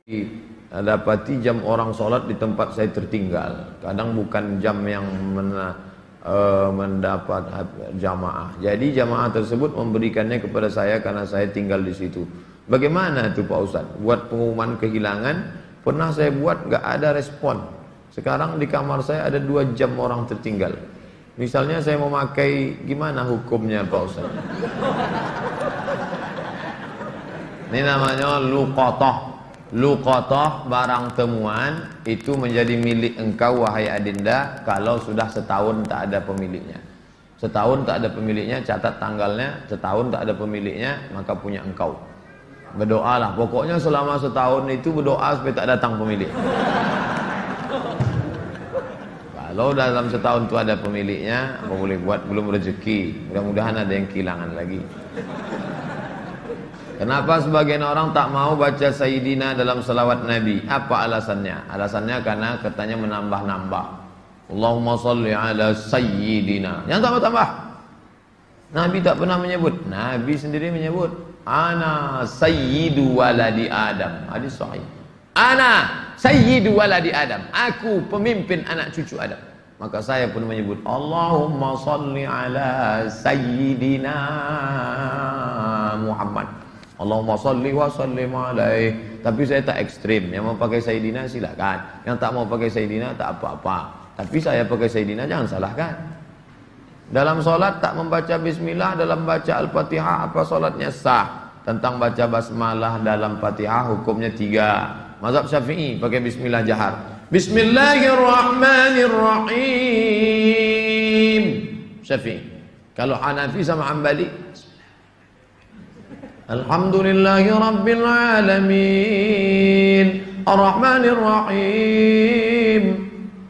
dapati jam orang sholat di tempat saya tertinggal. Kadang bukan jam yang mendapat jamaah. Jadi jamaah tersebut memberikannya kepada saya karena saya tinggal di situ. Bagaimana itu Pak Ustadz? Buat pengumuman kehilangan, pernah saya buat nggak ada respon. Sekarang di kamar saya ada 2 jam orang tertinggal. Misalnya saya mau pakai, gimana hukumnya Pak Ustadz? Ini namanya luqatah. Luqatah, barang temuan itu menjadi milik engkau wahai adinda kalau sudah setahun tak ada pemiliknya. Setahun tak ada pemiliknya, catat tanggalnya. Setahun tak ada pemiliknya, maka punya engkau. Berdoalah, pokoknya selama setahun itu berdoa supaya tak datang pemilik. Kalau dalam setahun itu ada pemiliknya, apa boleh buat, belum rezeki. Mudah-mudahan ada yang kehilangan lagi. Kenapa sebagian orang tak mau baca Sayyidina dalam salawat Nabi? Apa alasannya? Alasannya karena katanya menambah-nambah. Allahumma salli ala Sayyidina. Yang tambah-tambah. Nabi tak pernah menyebut. Nabi sendiri menyebut. Ana Sayyidu waladi Adam. Hadis sahih. Ana Sayyidu waladi Adam. Aku pemimpin anak cucu Adam. Maka saya pun menyebut. Allahumma salli ala Sayyidina Muhammad. Allahumma salli wa sallim alaih. Tapi saya tak ekstrim. Yang mau pakai Sayyidina silakan. Yang tak mau pakai Sayyidina tak apa-apa. Tapi saya pakai Sayyidina jangan salahkan. Dalam solat tak membaca bismillah dalam baca Al-Fatihah, apa solatnya sah? Tentang baca basmalah dalam Fatihah hukumnya 3. Mazhab Syafi'i pakai bismillah jahar. Bismillahirrahmanirrahim. Syafi'i. Kalau Hanafi sama Hambali, Alhamdulillahi Rabbil Alamin Ar-Rahmanir Rahim.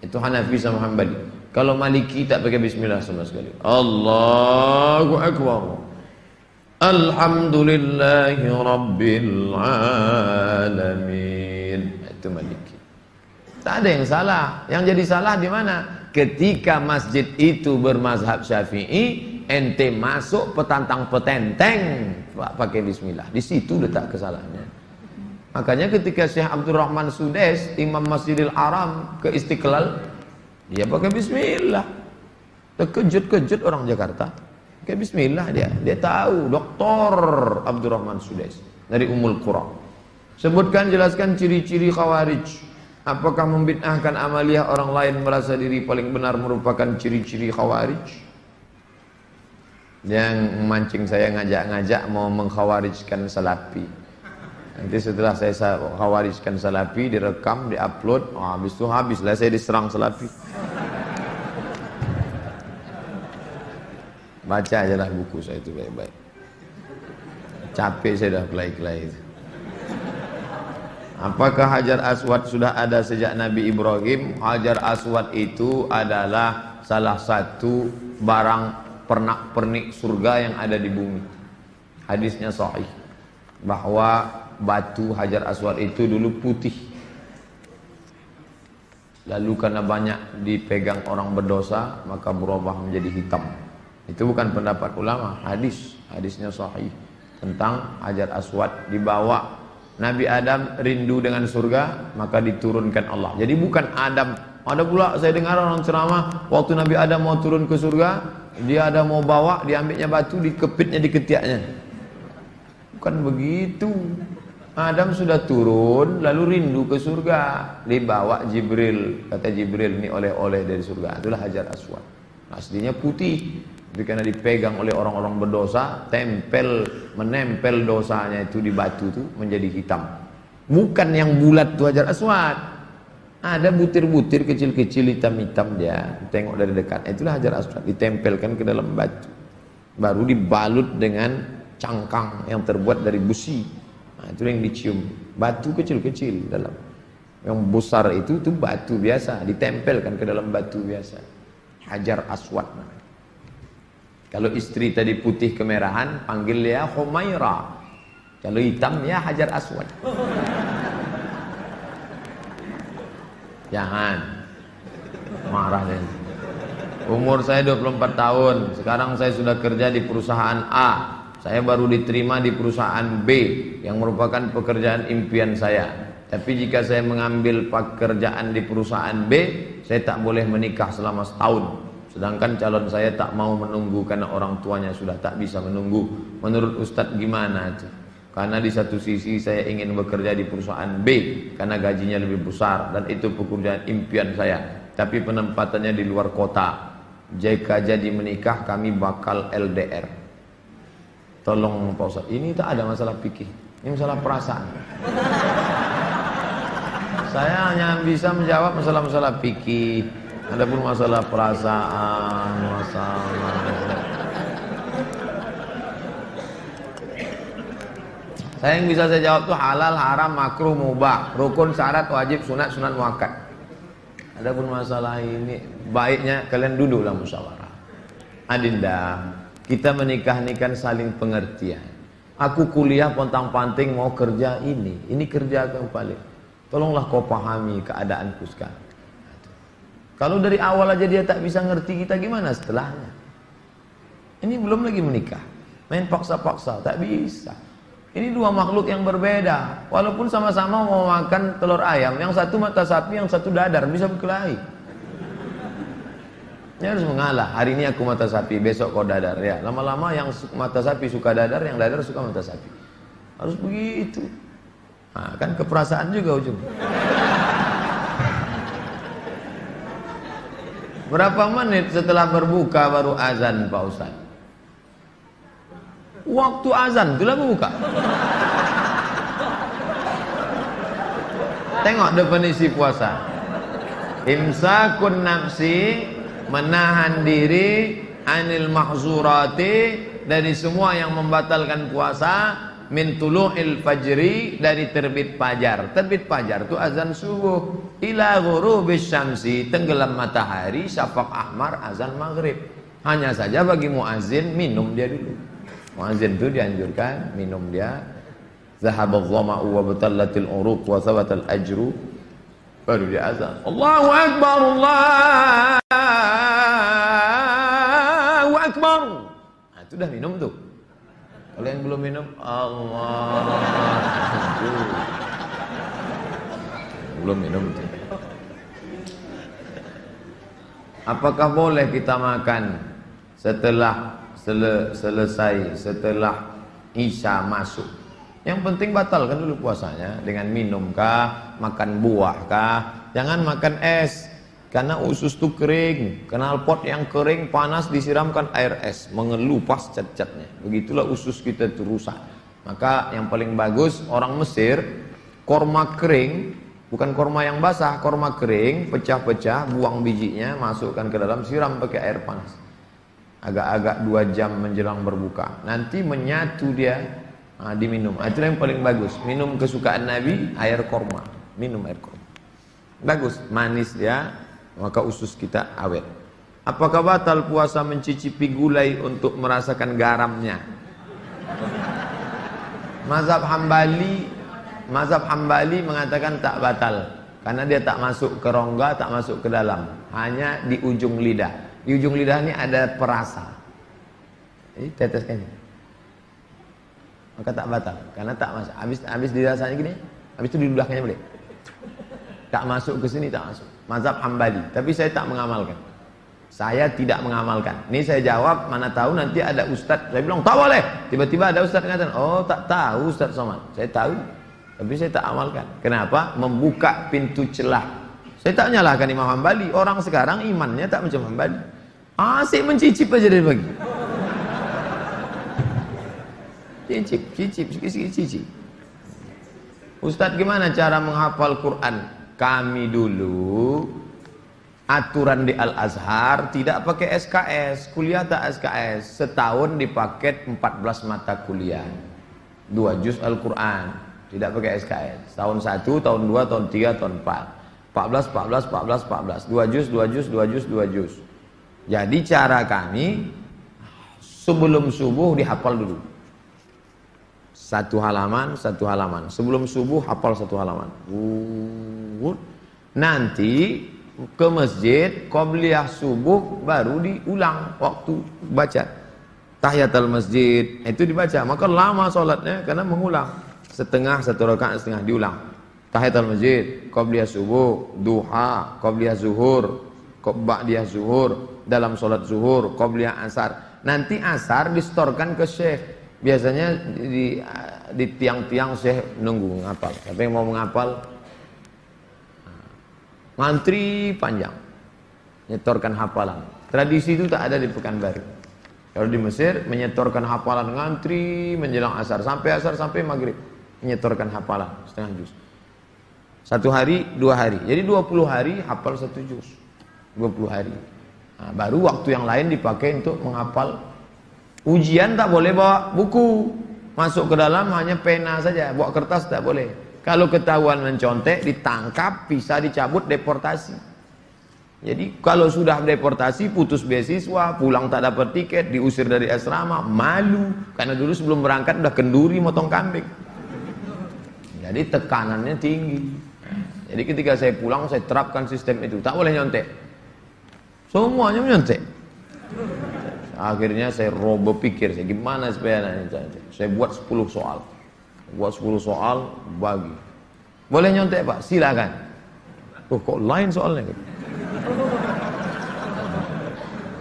Itu Hanafi sama Hambali. Kalau Maliki tak pakai bismillah sama sekali. Allahu Akbar. Alhamdulillahi Rabbil Alamin. Itu Maliki. Tak ada yang salah. Yang jadi salah di mana? Ketika masjid itu bermazhab Syafi'i, ente masuk petantang petenteng pakai bismillah. Di situ letak kesalahannya. Makanya ketika Syekh Abdurrahman Sudes, Imam Masjidil Haram ke Istiqlal, dia pakai bismillah. Terkejut-kejut orang Jakarta. Pakai bismillah dia. Dia tahu Dr. Abdurrahman Sudes dari Ummul Qura. Sebutkan, jelaskan ciri-ciri Khawarij. Apakah membid'ahkan amaliyah orang lain merasa diri paling benar merupakan ciri-ciri Khawarij? Yang memancing saya ngajak-ngajak mau mengkhawarijkan Salafi. Nanti setelah saya khawarijkan Salafi, direkam, diupload, habis itu habislah saya diserang Salafi. Baca aja lah buku saya itu baik-baik. Capek saya dah kelai-kelai itu. Apakah Hajar Aswad sudah ada sejak Nabi Ibrahim? Hajar Aswad itu adalah salah satu barang pernak-pernik surga yang ada di bumi. Hadisnya sahih bahwa batu Hajar Aswad itu dulu putih, lalu karena banyak dipegang orang berdosa maka berubah menjadi hitam. Itu bukan pendapat ulama, hadisnya sahih tentang Hajar Aswad. Dibawa Nabi Adam rindu dengan surga, maka diturunkan Allah. Jadi bukan Adam. Ada pula saya dengar orang ceramah, waktu Nabi Adam mau turun ke surga, dia ada mau bawa, diambilnya batu, dikepitnya di ketiaknya. Bukan begitu. Adam sudah turun, lalu rindu ke surga, dibawa Jibril. Kata Jibril, ini oleh-oleh dari surga. Itulah Hajar Aswad. Aslinya putih, tapi karena dipegang oleh orang-orang berdosa, menempel dosanya itu di batu itu menjadi hitam. Bukan yang bulat itu Hajar Aswad. Ada butir-butir kecil-kecil hitam-hitam dia. Tengok dari dekat. Itulah Hajar Aswad. Ditempelkan ke dalam batu. Baru dibalut dengan cangkang yang terbuat dari busi. Nah, itu yang dicium. Batu kecil-kecil dalam. Yang besar itu batu biasa. Ditempelkan ke dalam batu biasa. Hajar Aswad. Kalau istri tadi putih kemerahan, panggil dia Humaira. Kalau hitam ya Hajar Aswad. Jangan marah deh. Umur saya 24 tahun. Sekarang saya sudah kerja di perusahaan A. Saya baru diterima di perusahaan B yang merupakan pekerjaan impian saya. Tapi jika saya mengambil pekerjaan di perusahaan B, saya tak boleh menikah selama setahun. Sedangkan calon saya tak mau menunggu karena orang tuanya sudah tak bisa menunggu. Menurut Ustadz gimana itu? Karena di satu sisi saya ingin bekerja di perusahaan B karena gajinya lebih besar dan itu pekerjaan impian saya. Tapi penempatannya di luar kota. Jika jadi menikah kami bakal LDR. Tolong Pak Ustadz, ini tak ada masalah fikih, ini masalah perasaan. Saya hanya bisa menjawab masalah-masalah fikih. Adapun masalah perasaan, saya yang bisa saya jawab tuh halal, haram, makruh, mubah, rukun, syarat, wajib, sunat, sunat muakkad. Adapun masalah ini baiknya kalian duduklah musyawarah. Adinda, kita menikah-nikah saling pengertian. Aku kuliah pontang-panting mau kerja ini kerja yang paling. Tolonglah kau pahami keadaanku sekarang. Kalau dari awal aja dia tak bisa ngerti kita, gimana setelahnya? Ini belum lagi menikah, main paksa-paksa, tak bisa. Ini dua makhluk yang berbeda. Walaupun sama-sama mau makan telur ayam, yang satu mata sapi, yang satu dadar, bisa berkelahi. Ini harus mengalah. Hari ini aku mata sapi, besok kau dadar. Ya, lama-lama yang mata sapi suka dadar, yang dadar suka mata sapi. Harus begitu. Nah, kan keperasaan juga ujung. Berapa menit setelah berbuka baru azan Pak Ustaz? Waktu azan itulah berbuka. Tengok definisi puasa. Imsakun nafsi, menahan diri anil mahzurati, dari semua yang membatalkan puasa. Min tulu'il fajri, dari terbit fajar. Terbit fajar itu azan subuh. Ila ghurubis syamsi, tenggelam matahari, syafaq ahmar, azan maghrib. Hanya saja bagi muazin minum dia dulu. Muazin itu dianjurkan minum dia. Zahabadh dhama'u wa batallatil uruq wa thabatal ajru. Baru dia azan. Allahu akbar, Allahu akbar. Nah, itu dah minum tuh. Kalau yang belum minum, Allah, belum minum. Apakah boleh kita makan setelah selesai, setelah Isya masuk? Yang penting batalkan dulu puasanya dengan minum kah, makan buah kah, jangan makan es. Karena usus itu kering, knalpot yang kering panas disiramkan air es, mengelupas cat-catnya. Begitulah usus kita itu rusak. Maka yang paling bagus orang Mesir, korma kering, bukan korma yang basah, korma kering, pecah-pecah, buang bijinya, masukkan ke dalam, siram pakai air panas. Agak-agak 2 jam menjelang berbuka. Nanti menyatu dia, diminum. Itulah yang paling bagus. Minum kesukaan Nabi, air korma. Minum air korma. Bagus, manis dia. Maka usus kita awet. Apakah batal puasa mencicipi gulai untuk merasakan garamnya? Mazhab Hambali mengatakan tak batal karena dia tak masuk ke rongga, tak masuk ke dalam, hanya di ujung lidah. Di ujung lidah ini ada perasa. Jadi teteskan. Maka tak batal karena tak masuk. Habis dirasanya gini, habis itu diludahkannya boleh. Tak masuk ke sini, tak masuk. Mazhab Hambali, tapi saya tak mengamalkan. Saya tidak mengamalkan. Ini saya jawab, mana tahu nanti ada ustadz. Saya bilang tak boleh. Tiba-tiba ada ustadz mengatakan, oh tak tahu Ustadz Somad. Saya tahu, tapi saya tak amalkan. Kenapa? Membuka pintu celah. Saya tak menyalahkan Imam Hambali. Orang sekarang imannya tak macam Hambali. Asik mencicip aja dari pagi. Cicip. Ustadz gimana cara menghafal Quran? Kami dulu aturan di Al-Azhar tidak pakai SKS, kuliah tak SKS, setahun dipaket 14 mata kuliah, 2 juz Al-Quran, tidak pakai SKS, tahun 1, tahun 2, tahun 3, tahun 4, 14, 2 juz. Jadi cara kami sebelum subuh dihafal dulu. Satu halaman. Sebelum subuh hafal 1 halaman. Nanti ke masjid, qobliyah subuh baru diulang waktu baca. Tahiyatul masjid itu dibaca. Maka lama sholatnya karena mengulang. 1 rakaat setengah diulang. tahiyatul masjid, qabliyah subuh, duha, qabliyah zuhur, ba'diyah zuhur, dalam sholat zuhur, qabliyah asar. Nanti asar distorkan ke syekh. Biasanya di tiang-tiang syekh nunggu ngapal. Tapi yang mau menghafal ngantri panjang, nyetorkan hafalan. Tradisi itu tak ada di Pekanbaru. Kalau di Mesir menyetorkan hafalan ngantri menjelang asar sampai maghrib, menyetorkan hafalan setengah juz. 1 hari, 2 hari. Jadi 20 hari hafal 1 juz. 20 hari. Nah, baru waktu yang lain dipakai untuk menghafal. Ujian tak boleh bawa buku. Masuk ke dalam hanya pena saja, bawa kertas tak boleh. Kalau ketahuan mencontek, ditangkap, bisa dicabut, deportasi. Jadi kalau sudah deportasi, putus beasiswa, pulang tak dapat tiket, diusir dari asrama, malu. Karena dulu sebelum berangkat udah kenduri motong kambing. Jadi tekanannya tinggi. Jadi ketika saya pulang, saya terapkan sistem itu. Tak boleh nyontek. Semuanya menyontek. Akhirnya saya berpikir, gimana supaya saya buat 10 soal. Buat 10 soal, bagi. Boleh nyontek Pak? Silakan. Oh, kok lain soalnya?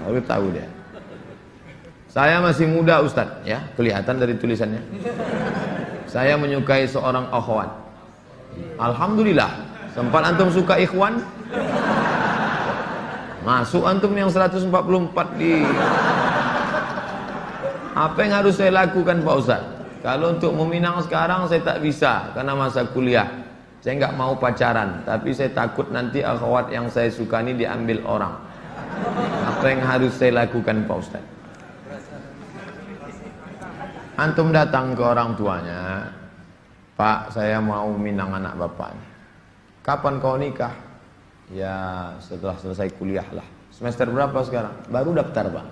Baru tahu dia. Saya masih muda Ustaz, ya, kelihatan dari tulisannya. Saya menyukai seorang akhwat. Alhamdulillah. Sempat antum suka ikhwan? Masuk antum yang 144 di. Apa yang harus saya lakukan Pak Ustaz? Kalau untuk meminang sekarang saya tak bisa karena masa kuliah. Saya nggak mau pacaran, tapi saya takut nanti akhwat yang saya suka ini diambil orang. Apa yang harus saya lakukan Pak Ustaz? Antum datang ke orang tuanya, Pak, saya mau minang anak bapak. Kapan kau nikah? Ya setelah selesai kuliah lah. Semester berapa sekarang? Baru daftar Pak.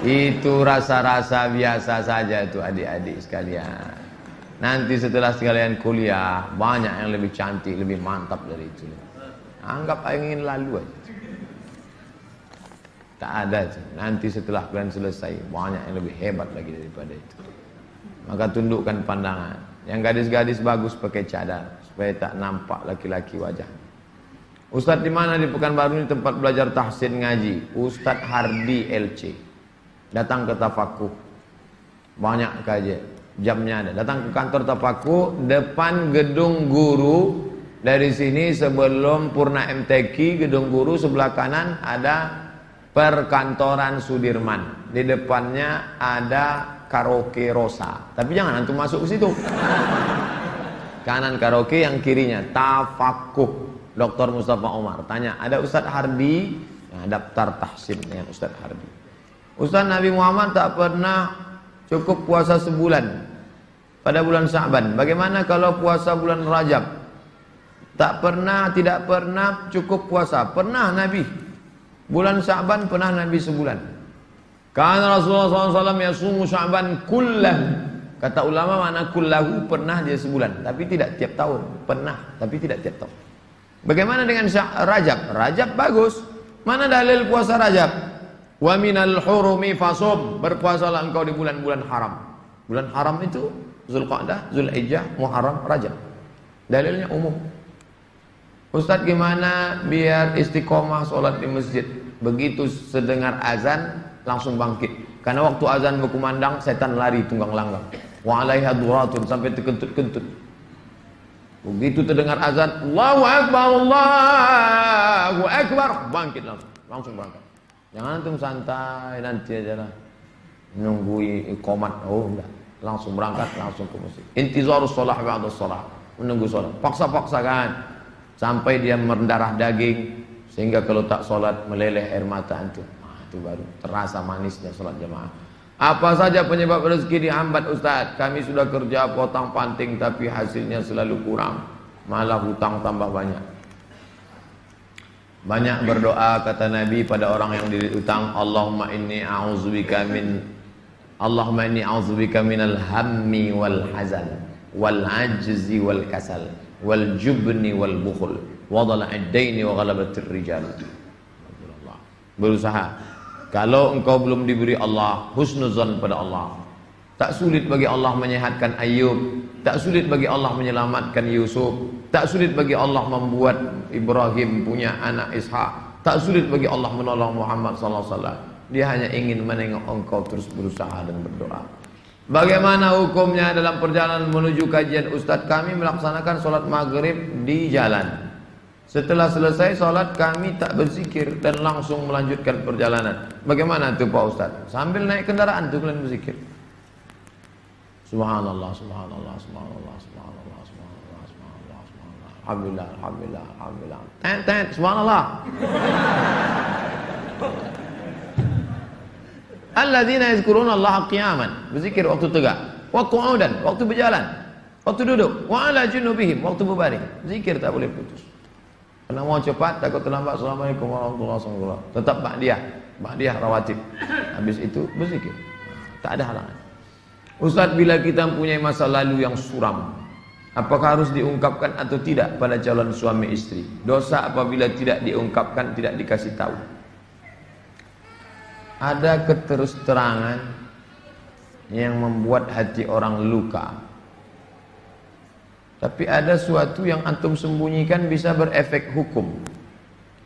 Itu rasa-rasa biasa saja itu adik-adik sekalian. Nanti setelah sekalian kuliah, banyak yang lebih cantik, lebih mantap dari itu. Anggap ingin lalu aja. Tak ada. Nanti setelah kalian selesai, banyak yang lebih hebat lagi daripada itu. Maka tundukkan pandangan. Yang gadis-gadis bagus pakai cadar supaya tak nampak laki-laki wajah. Ustadz di mana di Pekanbaru ini tempat belajar tahsin ngaji? Ustadz Hardi LC. Datang ke Tafakuh. Banyak kajian. Jamnya ada. Datang ke kantor Tafakuh depan gedung guru. Dari sini sebelum Purna MTQ, gedung guru sebelah kanan ada perkantoran Sudirman. Di depannya ada karaoke Rosa. Tapi jangan antum masuk ke situ. Kanan karaoke, yang kirinya Tafakuh. Dr. Mustafa Omar. Tanya, ada Ustadz Hardi? Nah, daftar tahsin dengan Ustadz Hardi. Ustadz, Nabi Muhammad tak pernah cukup puasa sebulan pada bulan Sya'ban. Bagaimana kalau puasa bulan Rajab? Tak pernah, tidak pernah cukup puasa. Pernah Nabi. Bulan Sya'ban pernah Nabi sebulan. Karena Rasulullah SAW yasumu Sya'ban kullah. Kata ulama makna kullahu, pernah dia sebulan. Tapi tidak tiap tahun. Pernah, tapi tidak tiap tahun. Bagaimana dengan Rajab? Rajab bagus. Mana dalil puasa Rajab? Wa minal hurumi fasum. Berpuasalah engkau di bulan-bulan haram. Bulan haram itu Zulqa'dah, Zulhijjah, Muharram, Rajab. Dalilnya umum. Ustadz, gimana biar istiqomah sholat di masjid? Begitu sedengar azan langsung bangkit. Karena waktu azan berkumandang setan lari tunggang langgang. Wa alaiha duratun, sampai terkentut-kentut. Begitu terdengar azan, Allahu Akbar, Allahu Akbar, bangkit langsung berangkat. Jangan antum santai nanti aja lah nunggu iqamat. Oh enggak, langsung berangkat, langsung ke masjid. Intizarus shalah ba'da shalah, menunggu sholat. Paksa-paksakan sampai dia mendarah daging sehingga kalau tak sholat meleleh air mata antum. Itu baru terasa manisnya sholat jamaah. Apa saja penyebab rezeki dihambat Ustaz? Kami sudah kerja potong panting tapi hasilnya selalu kurang, malah hutang tambah banyak. Banyak berdoa kata Nabi pada orang yang dililit utang, Allahumma inni a'udzubika minal hammi wal hazan wal ajzi wal kasal wal jubni wal bukhul wa dhala'id daini wa ghalabatir rijal. Berusaha. Kalau engkau belum diberi Allah, husnuzan pada Allah. Tak sulit bagi Allah menyehatkan Ayub, tak sulit bagi Allah menyelamatkan Yusuf, tak sulit bagi Allah membuat Ibrahim punya anak Ishak, tak sulit bagi Allah menolong Muhammad sallallahu alaihi wasallam. Dia hanya ingin menengok engkau terus berusaha dan berdoa. Bagaimana hukumnya dalam perjalanan menuju kajian Ustadz? Kami melaksanakan sholat maghrib di jalan. Setelah selesai sholat kami tak berzikir dan langsung melanjutkan perjalanan. Bagaimana itu Pak Ustadz? Sambil naik kendaraan itu kalian berzikir. Subhanallah, subhanallah, subhanallah, subhanallah, subhanallah, subhanallah, subhanallah. Alhamdulillah, alhamdulillah, alhamdulillah. Tet, subhanallah. Alladzina yazkuruna Allah qiyaman, berzikir waktu tegak, wa qu'udan, waktu berjalan, waktu duduk, wa ala junubihim, waktu berbaring. Zikir tak boleh putus. Karena mau cepat takut terlambat. Assalamualaikum warahmatullahi wabarakatuh. Tetap ba'diyah rawatib. Habis itu berzikir. Tak ada halangan. Ustaz, bila kita mempunyai masa lalu yang suram, apakah harus diungkapkan atau tidak pada calon suami istri? Dosa apabila tidak diungkapkan, tidak dikasih tahu. Ada keterus-terangan yang membuat hati orang luka. Tapi ada suatu yang antum sembunyikan bisa berefek hukum.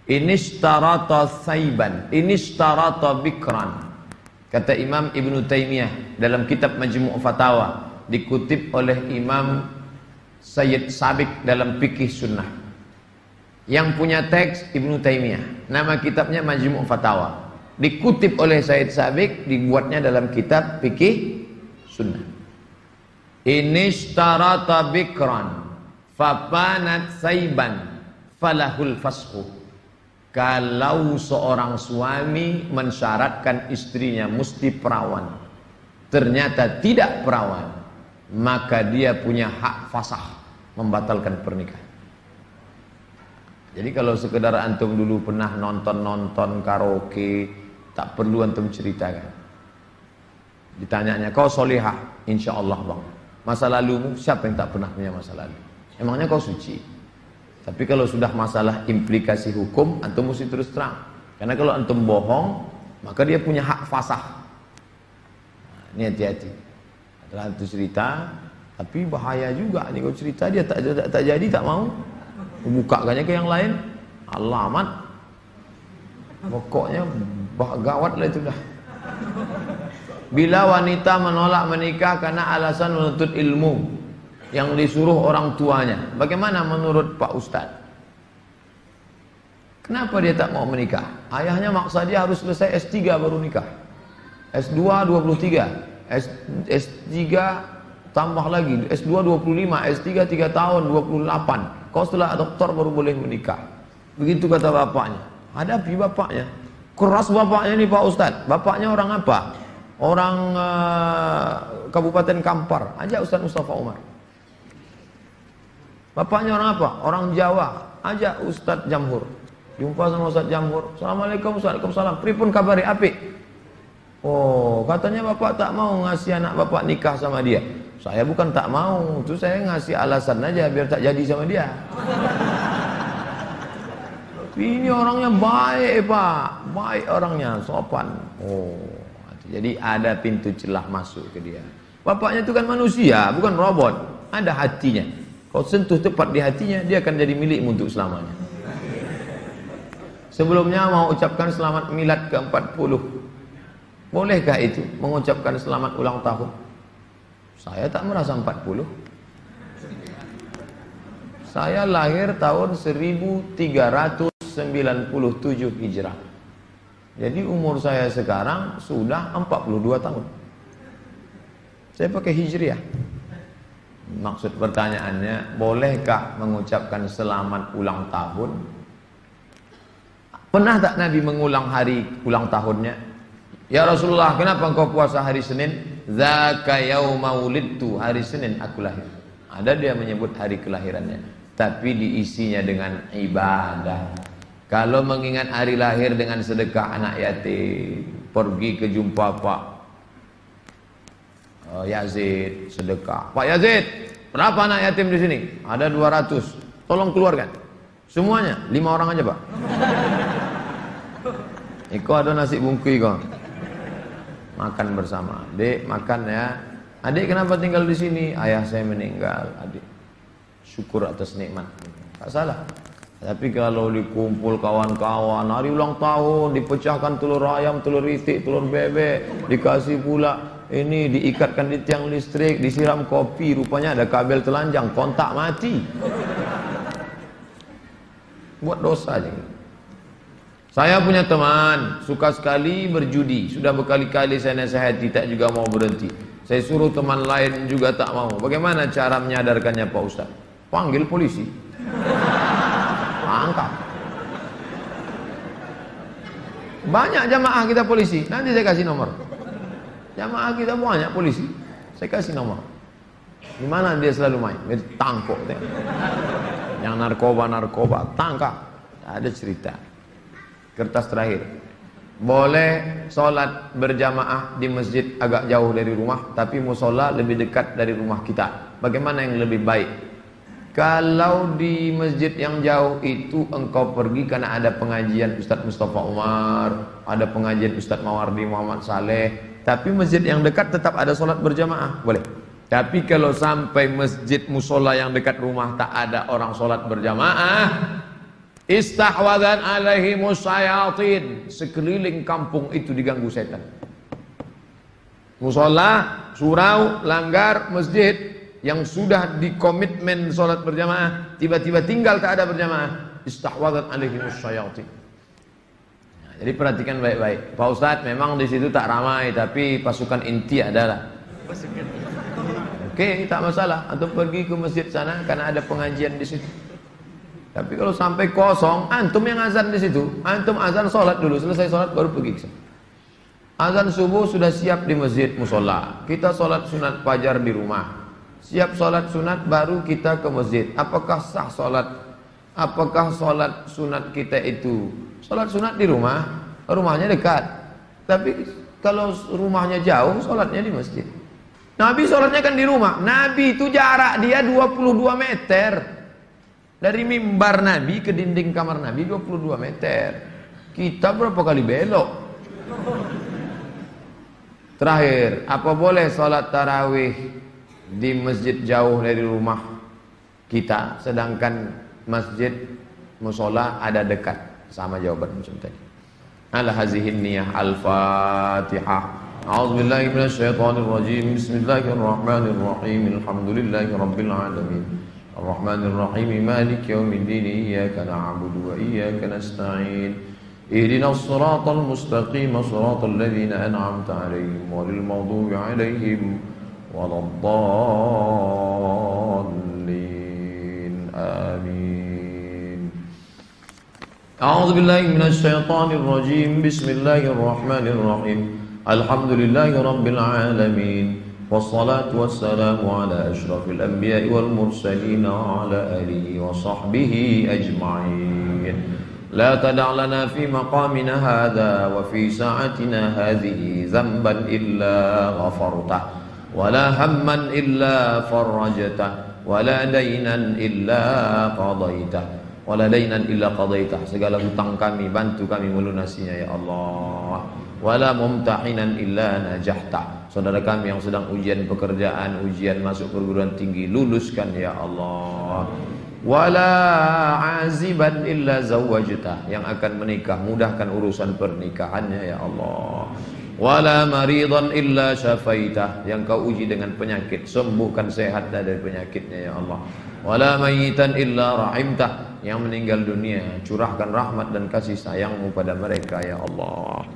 Inishtarata saiban, inishtarata bikran. Kata Imam Ibn Taymiyah dalam kitab Majmu' Fatawa, dikutip oleh Imam Sayyid Sabiq dalam Fikih Sunnah. Yang punya teks Ibn Taymiyah, nama kitabnya Majmu' Fatawa. Dikutip oleh Sayyid Sabiq, dibuatnya dalam kitab Fikih Sunnah. Inishtarata bikran fapanat saiban falahul fashu. Kalau seorang suami mensyaratkan istrinya mesti perawan, ternyata tidak perawan, maka dia punya hak fasakh, membatalkan pernikahan. Jadi kalau sekedar antum dulu pernah nonton karaoke, tak perlu antum ceritakan. Ditanyanya, kau solihah? Insya Allah bang. Masa lalumu, siapa yang tak pernah punya masa lalu? Emangnya kau suci? Tapi kalau sudah masalah implikasi hukum, antum mesti terus terang. Karena kalau antum bohong, maka dia punya hak fasakh. Nah, ini hati-hati. Adalah itu cerita, tapi bahaya juga. Ini kalau cerita dia tak jadi, tak mau. Bukakannya ke yang lain, alamat. Pokoknya gawat lah itu dah. Bila wanita menolak menikah karena alasan menuntut ilmu yang disuruh orang tuanya, bagaimana menurut Pak Ustadz? Kenapa dia tak mau menikah? Ayahnya maksa dia harus selesai S3 baru nikah. S2 23, S3 tambah lagi, S2 25, S3 3 tahun 28. Kau setelah doktor baru boleh menikah. Begitu kata bapaknya. Hadapi bapaknya. Keras bapaknya nih Pak Ustadz. Bapaknya orang apa? Orang Kabupaten Kampar. Ajak Ustadz Mustafa Umar. Bapaknya orang apa? Orang Jawa. Ajak Ustadz Jamhur. Jumpa sama Ustadz Jamhur. Assalamualaikum, Waalaikumsalam. Pripun kabari apik? Oh, katanya bapak tak mau ngasih anak bapak nikah sama dia. Saya bukan tak mau, itu saya ngasih alasan aja biar tak jadi sama dia. Ini orangnya baik Pak, baik orangnya, sopan. Oh, jadi ada pintu celah masuk ke dia. Bapaknya itu kan manusia, bukan robot. Ada hatinya. Kau sentuh tepat di hatinya, dia akan jadi milikmu untuk selamanya. Sebelumnya mau ucapkan selamat milad ke-40. Bolehkah itu mengucapkan selamat ulang tahun? Saya tak merasa 40. Saya lahir tahun 1397 Hijrah. Jadi umur saya sekarang sudah 42 tahun. Saya pakai Hijriah. Maksud pertanyaannya, bolehkah mengucapkan selamat ulang tahun? Pernah tak Nabi mengulang hari ulang tahunnya? Ya Rasulullah, kenapa engkau puasa hari Senin? Zaka yauma wulidtu, hari Senin aku lahir. Ada dia menyebut hari kelahirannya, tapi diisinya dengan ibadah. Kalau mengingat hari lahir dengan sedekah anak yatim, pergi ke jumpa Pak Yazid, sedekah. Pak Yazid, berapa anak yatim di sini? Ada 200. Tolong keluarkan. Semuanya, 5 orang aja Pak. Iko ada nasi bungkui kok. Makan bersama. Dek, makan ya. Adik kenapa tinggal di sini? Ayah saya meninggal. Adik syukur atas nikmat. Tak salah. Tapi kalau dikumpul kawan-kawan, hari ulang tahun, dipecahkan telur ayam, telur itik, telur bebek, dikasih pula ini, diikatkan di tiang listrik, disiram kopi, rupanya ada kabel telanjang, kontak mati. Buat dosa aja. Saya punya teman, suka sekali berjudi. Sudah berkali-kali saya nasihati, tak juga mau berhenti. Saya suruh teman lain juga tak mau. Bagaimana cara menyadarkannya Pak Ustaz? Panggil polisi. Angkat. Banyak jamaah kita polisi. Nanti saya kasih nomor. Jamaah kita banyak polisi. Saya kasih nomor. Di mana dia selalu main? Tangkap. Yang narkoba tangkap. Ada cerita. Kertas terakhir. Boleh sholat berjamaah di masjid agak jauh dari rumah, tapi musola lebih dekat dari rumah kita. Bagaimana yang lebih baik? Kalau di masjid yang jauh itu engkau pergi karena ada pengajian Ustadz Mustafa Umar, ada pengajian Ustadz Mawardi Muhammad Saleh, tapi masjid yang dekat tetap ada sholat berjamaah, boleh. Tapi kalau sampai masjid musola yang dekat rumah tak ada orang sholat berjamaah, istahwadan alaihimus syayatin, sekeliling kampung itu diganggu setan. Musola, surau, langgar, masjid yang sudah dikomitmen sholat berjamaah, tiba-tiba tinggal tak ada berjamaah, istahwadan alaihimus syayatin. Nah, jadi perhatikan baik-baik. Pak Ustadz, memang di situ tak ramai, tapi pasukan inti adalah. Oke, tak masalah. Antum pergi ke masjid sana karena ada pengajian di situ. Tapi kalau sampai kosong, antum yang azan di situ, antum azan sholat dulu, selesai sholat baru pergi ke sana. Azan subuh sudah siap di masjid musola. Kita sholat sunat fajar di rumah. Siap sholat sunat baru kita ke masjid. Apakah sah sholat? Apakah sholat sunat kita itu sholat sunat di rumah? Rumahnya dekat. Tapi kalau rumahnya jauh, sholatnya di masjid. Nabi sholatnya kan di rumah. Nabi itu jarak dia 22 meter. Dari mimbar Nabi ke dinding kamar Nabi 22 meter. Kita berapa kali belok? Terakhir, apa boleh sholat tarawih di masjid jauh dari rumah kita, sedangkan masjid musola ada dekat? Sama jawaban macam tadi. Ala hazihin niyah. Al-Fatihah. A'udzubillahi minasyaitonir rajim. Bismillahirrahmanirrahim. Alhamdulillahi rabbil alamin. Ar-Rahmanir Rahim. Maliki yaumiddin. Iyyaka na'budu wa iyyaka nasta'in. Ihdinas siratal mustaqim. Siratal ladzina an'amta 'alaihim ghairil maghdubi 'alaihim waladdallin. Amin. A'udzu billahi minasyaitonir rajim. Bismillahirrahmanirrahim. Alhamdulillahi rabbil alamin. Wassalatu wassalamu ala asyrafil anbiya'i wal mursalin wa ala alihi wa sahbihi ajma'in. La tada' lana fi maqamina hadha wa fi sa'atina hadhihi dhanban illa ghafartah wala hamman illa farajtah wala dainan illa qadaitah wala dainan illa qadaitah. Segala hutang kami bantu kami melunasinya ya Allah. Wala mumtahinan illa najahta. Saudara kami yang sedang ujian pekerjaan, ujian masuk perguruan tinggi, luluskan ya Allah. Wala aziban illa zawwajtah. Yang akan menikah, mudahkan urusan pernikahannya ya Allah. Wala maridan illa syafaitah. Yang kau uji dengan penyakit, sembuhkan, sehat dari penyakitnya ya Allah. Wala mayitan illa rahimtah. Yang meninggal dunia, curahkan rahmat dan kasih sayangmu pada mereka ya Allah.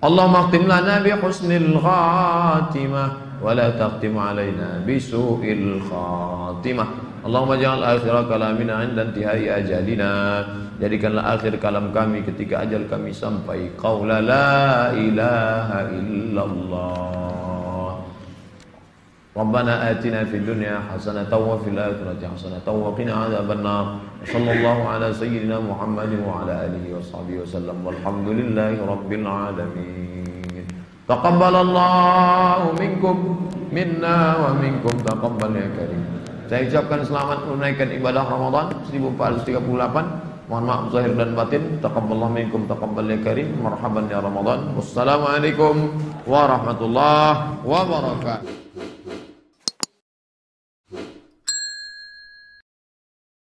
Allahumma khtim lana bi husnil khatimah wa la taqtim alaina bi su'il khatimah. Allahumma ja'al akhir kalamina 'inda intihai ajalina. Jadikanlah akhir kalam kami ketika ajal kami sampai. Qaula la ilaha illallah. Rabbana atina fid dunya hasanatan wa fil akhirati hasanatan wa qina adzabannar. Sallallahu ala sayyidina Muhammadin wa ala alihi wa sahbihi wasallam. Walhamdulillahi rabbil alamin. Taqabbalallahu minkum minna wa minkum taqabbal ya karim. Saya ucapkan selamat menunaikan ibadah Ramadan 1438. Mohon maaf zahir dan batin. Taqabbalallahu minkum taqabbal ya karim. Marhaban ya Ramadan. Wassalamualaikum warahmatullahi wabarakatuh.